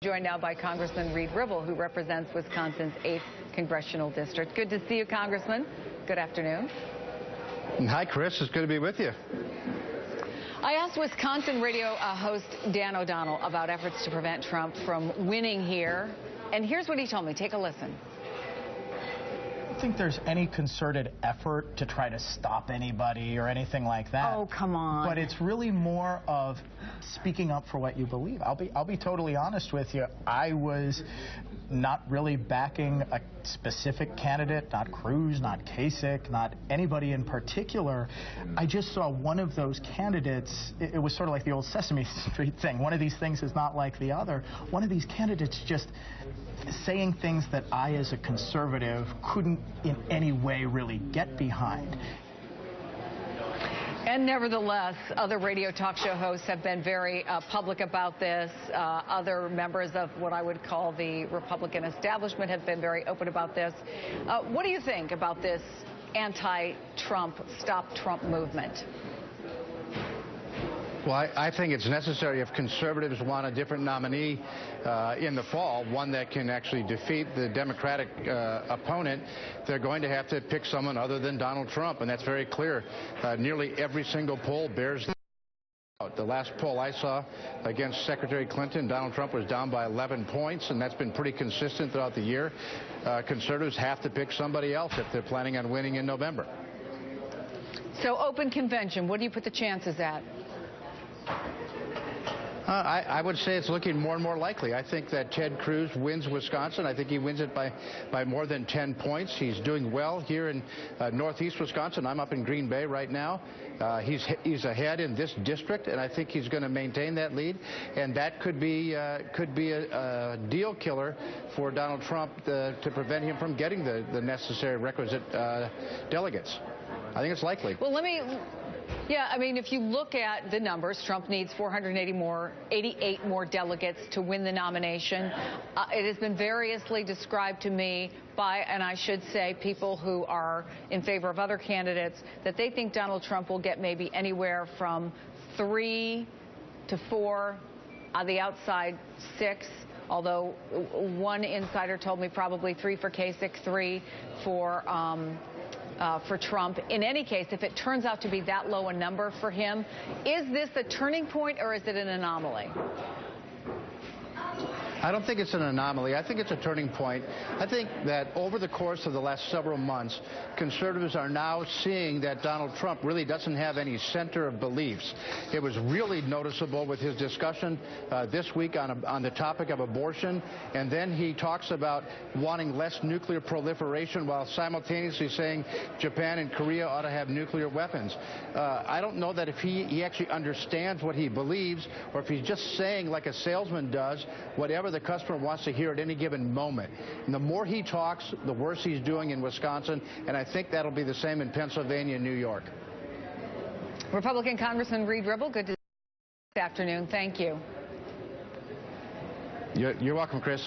Joined now by Congressman Ribble, who represents Wisconsin's 8th Congressional District. Good to see you, Congressman. Good afternoon. Hi, Chris. It's good to be with you. I asked Wisconsin radio host Dan O'Donnell about efforts to prevent Trump from winning here, and here's what he told me. Take a listen. I don't think there's any concerted effort to try to stop anybody or anything like that. Oh, come on. But it's really more of speaking up for what you believe. I'll be totally honest with you. I was not really backing a specific candidate, not Cruz, not Kasich, not anybody in particular. I just saw one of those candidates. It was sort of like the old Sesame Street thing. One of these things is not like the other. One of these candidates just saying things that I, as a conservative, couldn't in any way really get behind. And nevertheless, other radio talk show hosts have been very public about this. Other members of what I would call the Republican establishment have been very open about this. What do you think about this anti-Trump, stop Trump movement? Well, I think it's necessary if conservatives want a different nominee in the fall, one that can actually defeat the Democratic opponent. They're going to have to pick someone other than Donald Trump, and that's very clear. Nearly every single poll bears that out. The last poll I saw against Secretary Clinton, Donald Trump was down by 11 points, and that's been pretty consistent throughout the year. Conservatives have to pick somebody else if they're planning on winning in November. So, open convention, what do you put the chances at? I would say it's looking more and more likely. I think that Ted Cruz wins Wisconsin. I think he wins it by more than 10 points. He's doing well here in northeast Wisconsin. I'm up in Green Bay right now. He's ahead in this district, and I think he's going to maintain that lead. And that could be a deal killer for Donald Trump to prevent him from getting the necessary requisite delegates. I think it's likely. Well, yeah, I mean, if you look at the numbers, Trump needs 488 more delegates to win the nomination. It has been variously described to me by, and I should say, people who are in favor of other candidates, that they think Donald Trump will get maybe anywhere from 3 to 4, on the outside 6. Although one insider told me probably 3 for Kasich, 3 for Trump. In any case, if it turns out to be that low a number for him, is this a turning point or is it an anomaly? I don't think it's an anomaly. I think it's a turning point. I think that over the course of the last several months, conservatives are now seeing that Donald Trump really doesn't have any center of beliefs. It was really noticeable with his discussion this week on the topic of abortion, and then he talks about wanting less nuclear proliferation while simultaneously saying Japan and Korea ought to have nuclear weapons. I don't know that if he actually understands what he believes, or if he's just saying, like a salesman does, whatever the customer wants to hear at any given moment. And the more he talks, the worse he's doing in Wisconsin, and I think that'll be the same in Pennsylvania and New York. Republican Congressman Ribble, good to see you this afternoon. Thank you. You're welcome, Chris.